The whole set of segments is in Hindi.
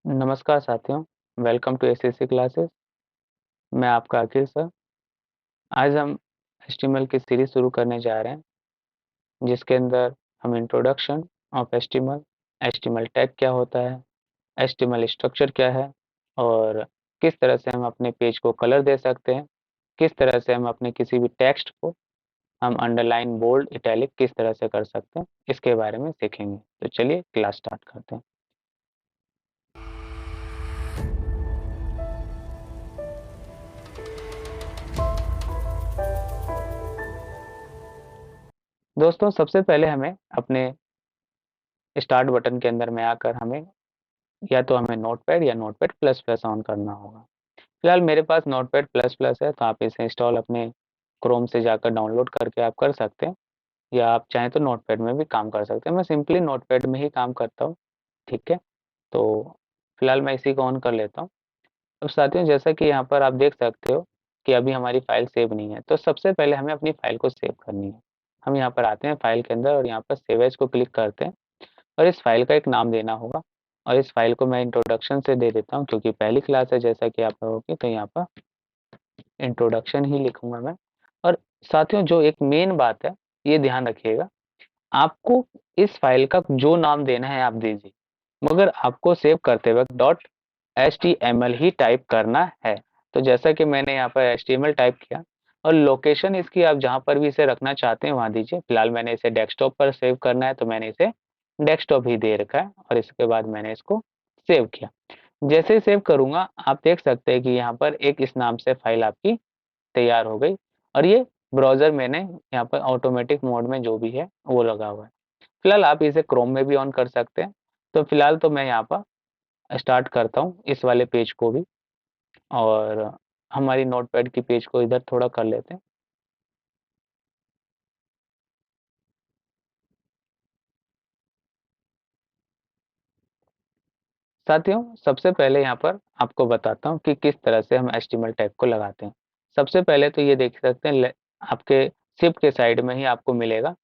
नमस्कार साथियों, वेलकम टू एसएससी क्लासेस। मैं आपका अखिल सर। आज हम एचटीएमएल की सीरीज शुरू करने जा रहे हैं, जिसके अंदर हम introduction of HTML, HTML tag क्या होता है, एचटीएमएल स्ट्रक्चर क्या है और किस तरह से हम अपने पेज को कलर दे सकते हैं, किस तरह से हम अपने किसी भी टेक्स्ट को हम अंडरलाइन, बोल्ड, इटैलिक किस तरह से कर सकते हैं, इसके बारे में सीखेंगे। तो चलिए क्लास स्टार्ट करते हैं। दोस्तों, सबसे पहले हमें अपने स्टार्ट बटन के अंदर में आकर हमें या तो हमें नोटपैड या नोटपैड प्लस प्लस ऑन करना होगा। फिलहाल मेरे पास नोटपैड प्लस प्लस है, तो आप इसे इंस्टॉल अपने क्रोम से जाकर डाउनलोड करके आप कर सकते हैं, या आप चाहें तो नोटपैड में भी काम कर सकते हैं। मैं सिंपली नोटपैड में ही काम करता हूँ। ठीक है, तो फिलहाल मैं इसी को ऑन कर लेता हूँ। अब साथियों, जैसा कि यहाँ पर आप देख सकते हो कि अभी हमारी फाइल सेव नहीं है, तो सबसे पहले हमें अपनी फाइल को सेव करनी है। हम यहाँ पर आते हैं फाइल के अंदर और यहाँ पर सेव एज को क्लिक करते हैं और इस फाइल का एक नाम देना होगा। और इस फाइल को मैं इंट्रोडक्शन से दे देता हूँ, क्योंकि पहली क्लास है जैसा कि आप लोगों की, तो यहाँ पर इंट्रोडक्शन ही लिखूंगा मैं। और साथियों, जो एक मेन बात है, ये ध्यान रखिएगा, आपको इस फाइल का जो नाम देना है आप दीजिए, मगर आपको सेव करते वक्त डॉट HTML ही टाइप करना है। तो जैसा कि मैंने यहाँ पर HTML टाइप किया और लोकेशन इसकी आप जहाँ पर भी इसे रखना चाहते हैं वहाँ दीजिए। फिलहाल मैंने इसे डेस्कटॉप पर सेव करना है, तो मैंने इसे डेस्कटॉप ही दे रखा है और इसके बाद मैंने इसको सेव किया। जैसे ही सेव करूंगा, आप देख सकते हैं कि यहाँ पर एक इस नाम से फाइल आपकी तैयार हो गई और ये ब्राउजर मैंने यहाँ पर ऑटोमेटिक मोड में जो भी है वो लगा हुआ है। फिलहाल आप इसे क्रोम में भी ऑन कर सकते हैं। तो फिलहाल तो मैं यहाँ पर स्टार्ट करता हूँ इस वाले पेज को भी, और हमारी नोटपैड की पेज को इधर थोड़ा कर लेते हैं। साथियों, सबसे पहले यहाँ पर आपको बताता हूँ कि किस तरह से हम HTML टैग को लगाते हैं। सबसे पहले तो ये देख सकते हैं, आपके शिफ्ट के साइड में ही आपको मिलेगा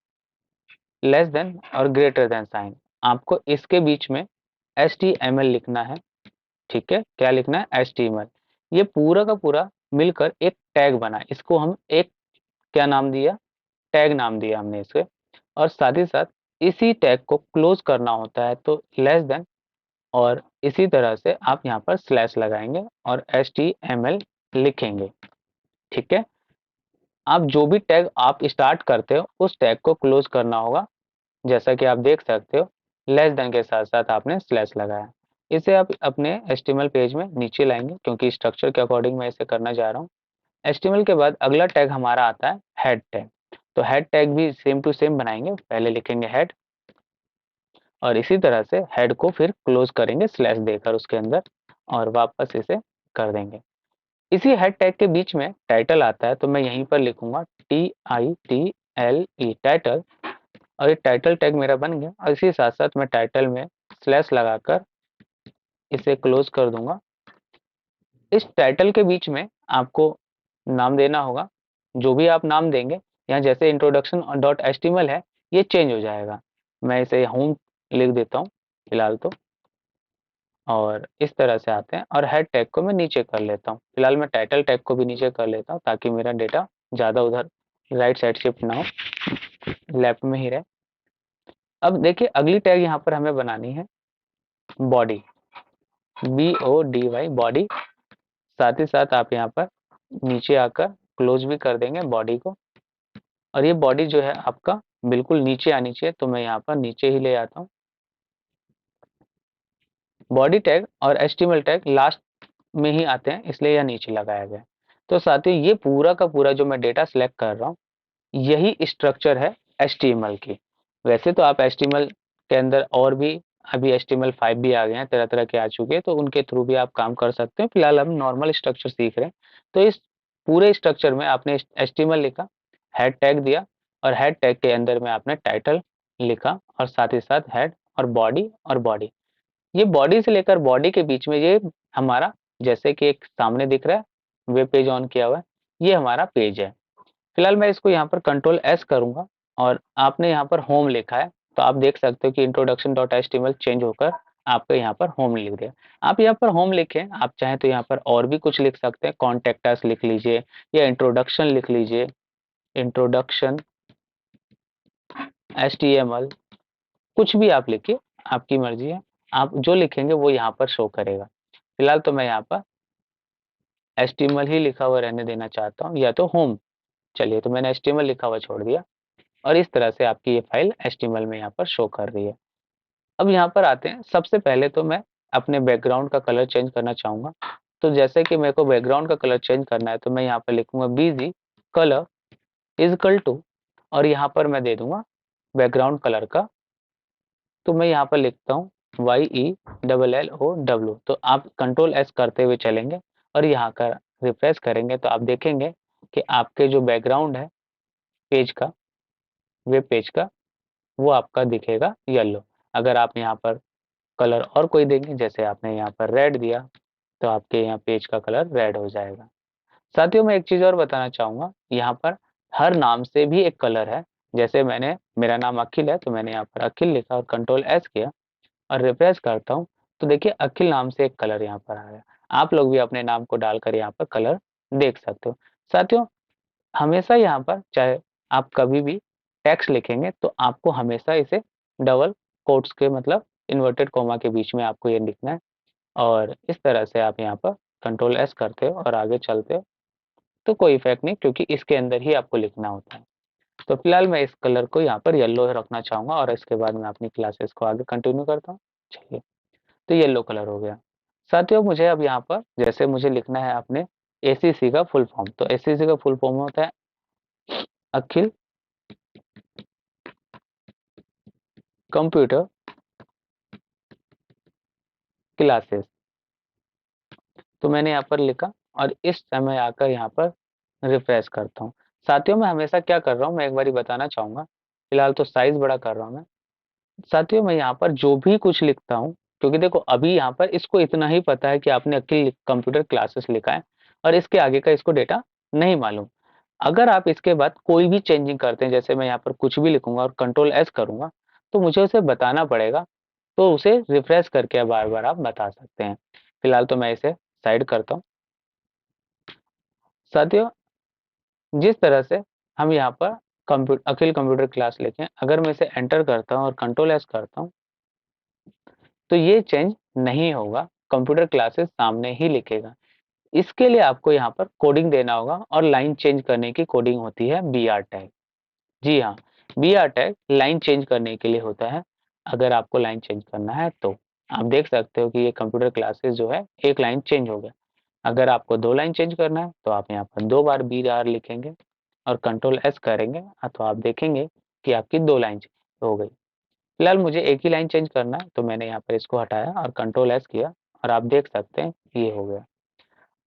लेस देन और ग्रेटर देन साइन। आपको इसके बीच में HTML लिखना है। ठीक है, क्या लिखना है? HTML। ये पूरा का पूरा मिलकर एक टैग बना, इसको हम एक क्या नाम दिया? टैग नाम दिया हमने इसे। और साथ ही साथ इसी टैग को क्लोज करना होता है, तो लेस देन और इसी तरह से आप यहाँ पर स्लैश लगाएंगे और HTML लिखेंगे। ठीक है, आप जो भी टैग आप स्टार्ट करते हो उस टैग को क्लोज करना होगा। जैसा कि आप देख सकते हो, लेस देन के साथ साथ आपने स्लैश लगाया। इसे आप अपने HTML पेज में नीचे लाएंगे, क्योंकि स्ट्रक्चर के अकॉर्डिंग मैं इसे करना चाह रहा हूँ। HTML के बाद अगला टैग हमारा आता है हेड टैग। तो हेड टैग भी सेम टू सेम बनाएंगे, पहले लिखेंगे हेड और इसी तरह से हेड को फिर क्लोज करेंगे स्लैश देकर उसके अंदर और वापस इसे कर देंगे। इसी हेड टैग के बीच में टाइटल आता है, तो मैं यहीं पर लिखूंगा TITLE टाइटल, और ये टाइटल टैग मेरा बन गया। और इसी साथ साथ मैं टाइटल में स्लैश लगाकर इसे क्लोज कर दूंगा। इस टाइटल के बीच में आपको नाम देना होगा, जो भी आप नाम देंगे। यहाँ जैसे इंट्रोडक्शन डॉट HTML है, ये चेंज हो जाएगा। मैं इसे होम लिख देता हूँ फिलहाल तो, और इस तरह से आते हैं। और हेड टैग को मैं नीचे कर लेता हूँ। फिलहाल मैं टाइटल टैग को भी नीचे कर लेता हूँ, ताकि मेरा डेटा ज़्यादा उधर राइट साइड शिफ्ट ना हो, लेफ्ट में ही रहे। अब देखिए, अगली टैग यहाँ पर हमें बनानी है बॉडी, BODY बॉडी। साथ ही साथ आप यहाँ पर नीचे आकर क्लोज भी कर देंगे बॉडी को। और ये बॉडी जो है आपका बिल्कुल नीचे आनी चाहिए, तो मैं यहाँ पर नीचे ही ले आता हूँ। बॉडी टैग और HTML टैग लास्ट में ही आते हैं, इसलिए यह नीचे लगाया गया। तो साथियों, ये पूरा का पूरा जो मैं डेटा सेलेक्ट कर रहा हूँ, यही स्ट्रक्चर है HTML की। वैसे तो आप HTML के अंदर और भी अभी HTML5 भी आ गए हैं, तरह तरह के आ चुके हैं, तो उनके थ्रू भी आप काम कर सकते हैं। फिलहाल हम नॉर्मल स्ट्रक्चर सीख रहे हैं। तो इस पूरे स्ट्रक्चर में आपने HTML लिखा, हेड टैग दिया और हेड टैग के अंदर में आपने टाइटल लिखा और साथ ही साथ हेड और बॉडी। ये बॉडी से लेकर बॉडी के बीच में ये हमारा, जैसे कि एक सामने दिख रहा है वेब पेज ऑन किया हुआ है, ये हमारा पेज है। फिलहाल मैं इसको यहाँ पर Ctrl+S करूंगा और आपने यहाँ पर होम लिखा है, तो आप देख सकते हो कि introduction.html चेंज होकर आपका यहाँ पर होम लिख दिया। आप यहाँ पर होम लिखें, आप चाहें तो यहाँ पर और भी कुछ लिख सकते हैं, कॉन्टेक्ट अस लिख लीजिए या इंट्रोडक्शन लिख लीजिए, इंट्रोडक्शन HTML, कुछ भी आप लिखिए, आपकी मर्जी है। आप जो लिखेंगे वो यहाँ पर शो करेगा। फिलहाल तो मैं यहाँ पर HTML ही लिखा हुआ रहने देना चाहता हूँ, या तो होम। चलिए, तो मैंने HTML लिखा हुआ छोड़ दिया और इस तरह से आपकी ये फाइल HTML में यहाँ पर शो कर रही है। अब यहाँ पर आते हैं, सबसे पहले तो मैं अपने बैकग्राउंड का कलर चेंज करना चाहूंगा। तो जैसे कि मेरे को बैकग्राउंड का कलर चेंज करना है, तो मैं यहाँ पर लिखूंगा BG colour is equal to, और यहाँ पर मैं दे दूंगा बैकग्राउंड कलर का, तो मैं यहाँ पर लिखता हूँ YELLOW। तो आप कंट्रोल S करते हुए चलेंगे और यहाँ का रिफ्रेश करेंगे तो आप देखेंगे कि आपके जो बैकग्राउंड है पेज का, वेब पेज का, वो आपका दिखेगा येलो। अगर आप यहाँ पर कलर और कोई देंगे, जैसे आपने यहाँ पर रेड दिया, तो आपके यहाँ पेज का कलर रेड हो जाएगा। साथियों, मैं एक चीज और बताना चाहूंगा, यहाँ पर हर नाम से भी एक कलर है। जैसे मेरा नाम अखिल है, तो मैंने यहाँ पर अखिल लिखा और कंट्रोल S किया और रिफ्रेश करता हूँ, तो देखिए अखिल नाम से एक कलर यहाँ पर आ गया। आप लोग भी अपने नाम को डालकर यहाँ पर कलर देख सकते हो। साथियों, हमेशा यहाँ पर चाहे आप कभी भी टेक्स्ट लिखेंगे तो आपको हमेशा इसे डबल कोट्स के, मतलब इन्वर्टेड कोमा के बीच में आपको ये लिखना है, और इस तरह से आप यहाँ पर कंट्रोल S करते हो और आगे चलते हो तो कोई इफेक्ट नहीं, क्योंकि इसके अंदर ही आपको लिखना होता है। तो फिलहाल मैं इस कलर को यहाँ पर येलो रखना चाहूंगा और इसके बाद मैं अपनी क्लासेस को आगे कंटिन्यू करता हूँ। चलिए, तो येलो कलर हो गया। साथियों, मुझे अब यहाँ पर जैसे मुझे लिखना है अपने ACC का फुल फॉर्म, तो ACC का फुल फॉर्म होता है अखिल कंप्यूटर क्लासेस। तो मैंने यहाँ पर लिखा और इस समय आकर यहाँ पर रिफ्रेश करता हूँ। साथियों, मैं हमेशा क्या कर रहा हूँ, मैं एक बार बताना चाहूंगा। फिलहाल तो साइज बड़ा कर रहा हूँ मैं। साथियों, मैं यहाँ पर जो भी कुछ लिखता हूँ, क्योंकि देखो अभी यहाँ पर इसको इतना ही पता है कि आपने अखिल कंप्यूटर क्लासेस लिखा है और इसके आगे का इसको डेटा नहीं मालूम। अगर आप इसके बाद कोई भी चेंजिंग करते हैं, जैसे मैं यहाँ पर कुछ भी लिखूंगा और कंट्रोल S करूंगा, तो मुझे उसे बताना पड़ेगा। तो उसे रिफ्रेश करके बार बार आप बता सकते हैं। फिलहाल तो मैं इसे साइड करता हूँ। साथियों, जिस तरह से हम यहाँ पर अखिल कंप्यूटर क्लास लिखें, अगर मैं इसे एंटर करता हूँ और कंट्रोल S करता हूँ, तो ये चेंज नहीं होगा, कंप्यूटर क्लासेस सामने ही लिखेगा। इसके लिए आपको यहाँ पर कोडिंग देना होगा और लाइन चेंज करने की कोडिंग होती है BR टैग। जी हाँ, BR टैग लाइन चेंज करने के लिए होता है। अगर आपको लाइन चेंज करना है तो आप देख सकते हो कि ये कंप्यूटर क्लासेस जो है एक लाइन चेंज हो गया। अगर आपको 2 लाइन चेंज करना है तो आप यहाँ पर 2 बार BR लिखेंगे और कंट्रोल S करेंगे, तो आप देखेंगे कि आपकी 2 लाइन हो गई। फिलहाल मुझे एक ही लाइन चेंज करना है, तो मैंने यहाँ पर इसको हटाया और कंट्रोल S किया और आप देख सकते हैं ये हो गया।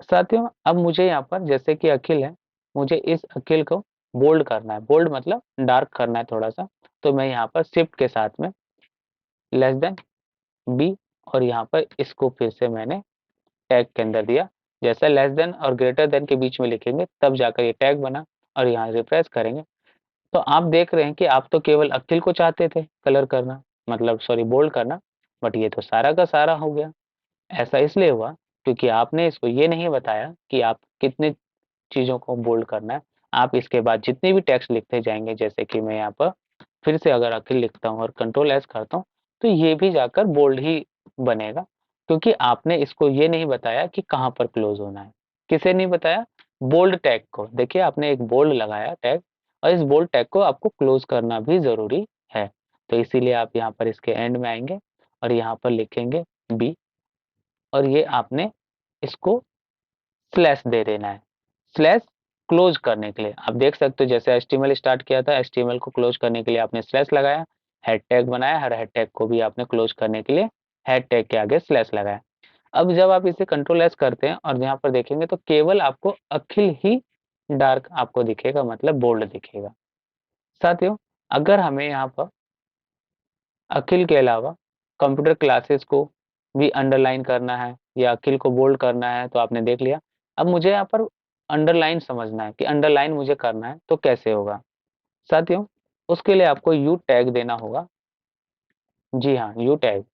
साथियों, अब मुझे यहाँ पर जैसे कि अखिल है, मुझे इस अखिल को बोल्ड करना है, बोल्ड मतलब डार्क करना है थोड़ा सा। तो मैं यहाँ पर शिफ्ट के साथ में लेस देन B, और यहाँ पर इसको फिर से मैंने टैग के अंदर दिया। जैसे लेस देन और ग्रेटर देन के बीच में लिखेंगे तब जाकर ये टैग बना, और यहाँ रिफ्रेश करेंगे तो आप देख रहे हैं कि आप तो केवल अखिल को चाहते थे कलर करना, मतलब सॉरी बोल्ड करना, बट ये तो सारा का सारा हो गया। ऐसा इसलिए हुआ क्योंकि आपने इसको ये नहीं बताया कि आप कितने चीज़ों को बोल्ड करना है। आप इसके बाद जितने भी टेक्स्ट लिखते जाएंगे, जैसे कि मैं यहाँ पर फिर से अगर अखिल लिखता हूँ और कंट्रोल S करता हूँ, तो ये भी जाकर बोल्ड ही बनेगा, क्योंकि आपने इसको ये नहीं बताया कि कहाँ पर क्लोज होना है। किसे नहीं बताया? बोल्ड टैग को। देखिए, आपने एक बोल्ड लगाया टैग, और इस बोल्ड टैग को आपको क्लोज करना भी जरूरी है। तो इसीलिए आप यहाँ पर इसके एंड में आएंगे और यहाँ पर लिखेंगे B, और ये आपने इसको स्लैश दे देना है, स्लैश क्लोज करने के लिए। आप देख सकते हो जैसे HTML स्टार्ट किया था, HTML को क्लोज करने के लिए आपने स्लैश लगाया, हेड टैग बनाया, हर हेड टैग को भी आपने क्लोज करने के लिए हेड टैग के आगे स्लैश लगाया। अब जब आप इसे कंट्रोल S करते हैं और यहाँ पर देखेंगे तो केवल आपको अखिल ही डार्क आपको दिखेगा, मतलब बोल्ड दिखेगा। साथियों, अगर हमें यहाँ पर अखिल के अलावा कंप्यूटर क्लासेस को भी अंडरलाइन करना है या अखिल को बोल्ड करना है, तो आपने देख लिया। अब मुझे यहाँ पर अंडरलाइन समझना है कि अंडरलाइन मुझे करना है तो कैसे होगा। साथियों, उसके लिए आपको यू टैग देना होगा। जी हाँ, यू टैग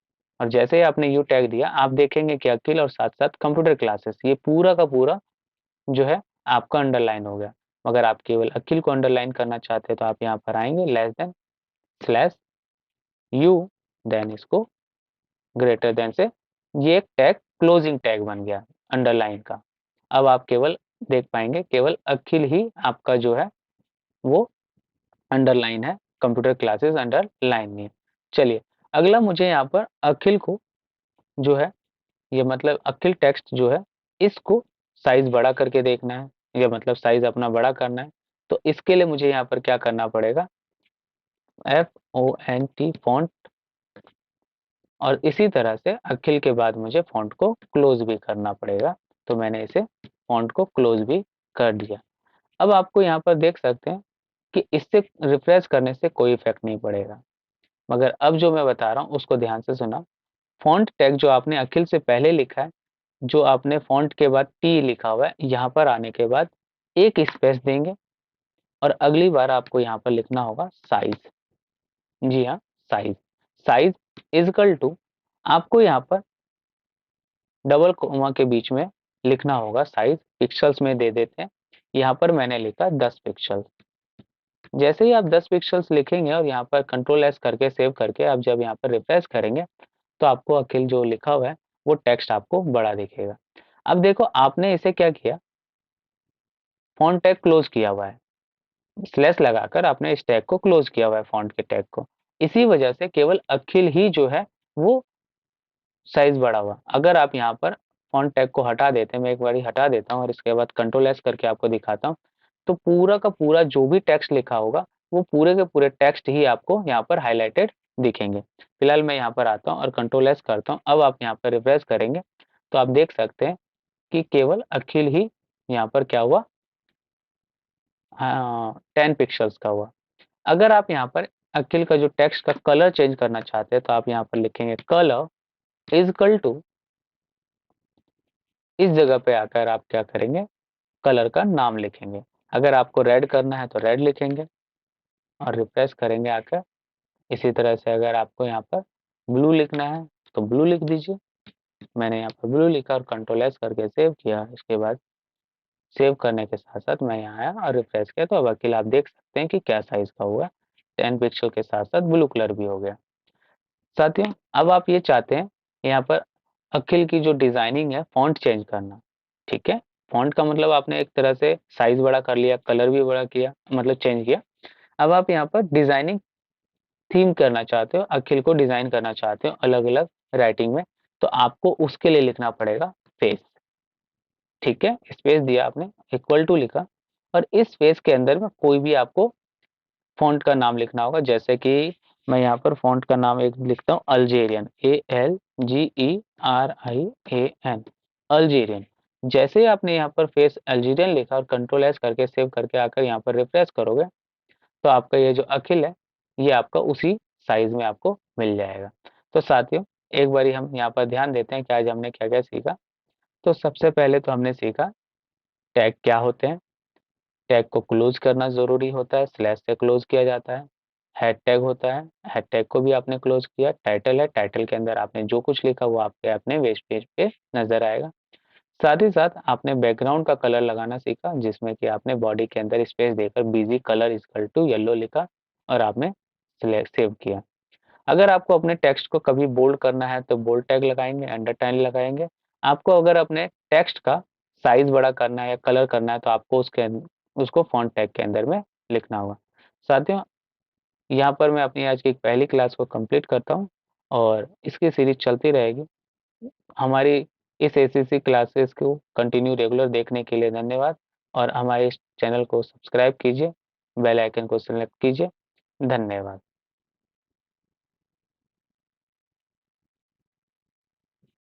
और जैसे ही आपने यू टैग दिया आप देखेंगे कि अखिल और साथ साथ कंप्यूटर क्लासेस ये पूरा का पूरा जो है आपका अंडरलाइन हो गया। मगर आप केवल अखिल को अंडरलाइन करना चाहते हैं तो आप यहाँ पर आएंगे less than slash U, then इसको ग्रेटर देन से, ये एक टैग क्लोजिंग टैग बन गया अंडरलाइन का। अब आप केवल देख पाएंगे केवल अखिल ही आपका जो है वो अंडरलाइन है, कंप्यूटर क्लासेस अंडरलाइन नहीं है। चलिए अगला मुझे यहाँ पर अखिल को जो है ये मतलब अखिल टेक्स्ट जो है इसको साइज बड़ा करके देखना है, या मतलब साइज अपना बड़ा करना है। तो इसके लिए मुझे यहाँ पर क्या करना पड़ेगा, FONT फॉन्ट, और इसी तरह से अखिल के बाद मुझे फॉन्ट को क्लोज भी करना पड़ेगा। तो मैंने इसे फॉन्ट को क्लोज भी कर दिया। अब आपको यहाँ पर देख सकते हैं कि इससे रिफ्रेश करने से कोई इफेक्ट नहीं पड़ेगा, मगर अब जो मैं बता रहा हूँ उसको ध्यान से सुना। फॉन्ट टैग जो आपने अखिल से पहले लिखा है, जो आपने फॉन्ट के बाद टी लिखा हुआ है, यहाँ पर आने के बाद एक स्पेस देंगे और अगली बार आपको यहाँ पर लिखना होगा साइज। जी हाँ, साइज। साइज इजकल टू, आपको यहाँ पर डबल कोमा के बीच में लिखना होगा साइज, पिक्सल्स में दे देते हैं। यहाँ पर मैंने लिखा 10 पिक्सल। जैसे ही आप 10 पिक्सल्स लिखेंगे और यहाँ पर कंट्रोल एस करके सेव करके आप जब यहाँ पर रिफ्रेश करेंगे तो आपको अखिल जो लिखा हुआ है वो टेक्स्ट आपको बड़ा दिखेगा। अब देखो आपने इसे क्या किया, फॉन्ट टैग क्लोज किया हुआ है, स्लैश लगाकर आपने इस टैग को क्लोज किया हुआ है फॉन्ट के टैग को। इसी वजह से केवल अखिल ही जो है वो साइज बड़ा हुआ। अगर आप यहाँ पर फॉन्ट टैग को हटा देते हैं, मैं एक बार हटा देता हूँ और इसके बाद कंट्रोल एस करके आपको दिखाता हूँ, तो पूरा का पूरा जो भी टेक्स्ट लिखा होगा वो पूरे के पूरे टेक्स्ट ही आपको यहाँ पर हाईलाइटेड दिखेंगे। फिलहाल मैं यहाँ पर आता हूँ और कंट्रोल एस करता हूँ। अब आप यहाँ पर रिफ्रेश करेंगे तो आप देख सकते हैं कि केवल अखिल ही यहाँ पर क्या हुआ, हाँ 10 पिक्सल्स का हुआ। अगर आप यहाँ पर अखिल का जो टेक्स्ट का कलर चेंज करना चाहते हैं तो आप यहाँ पर लिखेंगे कलर इज इक्वल टू, इस जगह पे आकर आप क्या करेंगे, कलर का नाम लिखेंगे। अगर आपको रेड करना है तो रेड लिखेंगे और रिफ्रेश करेंगे आकर। इसी तरह से अगर आपको यहाँ पर ब्लू लिखना है तो ब्लू लिख दीजिए। मैंने यहाँ पर ब्लू लिखा और कंट्रोल एस करके सेव किया। इसके बाद सेव करने के साथ साथ मैं यहाँ आया और रिफ्रेश किया तो अब अकेला आप देख सकते हैं कि क्या साइज का हुआ, 10 पिक्सल के साथ साथ ब्लू कलर भी हो गया। साथियों अब आप ये चाहते हैं यहाँ पर अखिल की जो डिजाइनिंग है फॉन्ट चेंज करना, ठीक है। फॉन्ट का मतलब आपने एक तरह से साइज बड़ा कर लिया, कलर भी बड़ा किया, मतलब चेंज किया। अब आप यहाँ पर डिजाइनिंग थीम करना चाहते हो, अखिल को डिजाइन करना चाहते हो अलग अलग राइटिंग में, तो आपको उसके लिए लिखना पड़ेगा फेस, ठीक है। स्पेस दिया आपने, इक्वल टू लिखा, और इस स्पेस के अंदर में कोई भी आपको फॉन्ट का नाम लिखना होगा। जैसे कि मैं यहाँ पर फॉन्ट का नाम एक लिखता हूँ अल्जेरियन, ALGERIAN, अल्जेरियन। जैसे ही आपने यहाँ पर फेस अल्जेरियन लिखा और कंट्रोल एस करके सेव करके आकर यहाँ पर रिफ्रेश करोगे तो आपका ये जो अखिल है ये आपका उसी साइज में आपको मिल जाएगा। तो साथियों एक बारी हम यहाँ पर ध्यान देते हैं कि आज हमने क्या क्या सीखा। तो सबसे पहले तो हमने सीखा टैग क्या होते हैं, टैग को क्लोज करना जरूरी होता है, स्लैश से क्लोज किया जाता है। हैड टैग होता है, हैड टैग को भी आपने क्लोज किया। टाइटल है, टाइटल के अंदर आपने जो कुछ लिखा वो आपके अपने वेब पेज पे नजर आएगा। साथ ही साथ आपने बैकग्राउंड का कलर लगाना सीखा, जिसमें कि आपने बॉडी के अंदर स्पेस देकर BG colour equal to yellow लिखा और आपने सेव किया। अगर आपको अपने टेक्स्ट को कभी बोल्ड करना है तो बोल्ड टैग लगाएंगे, अंडरलाइन लगाएंगे। आपको अगर अपने टेक्स्ट का साइज बड़ा करना है या कलर करना है तो आपको उसको फॉन्ट टैग के अंदर में लिखना होगा। साथियों यहाँ पर मैं अपनी आज की पहली क्लास को कंप्लीट करता हूँ और इसकी सीरीज चलती रहेगी। हमारी इस एसीसी क्लासेस को कंटिन्यू रेगुलर देखने के लिए धन्यवाद, और हमारे इस चैनल को सब्सक्राइब कीजिए, बेल आइकन को सेलेक्ट कीजिए। धन्यवाद।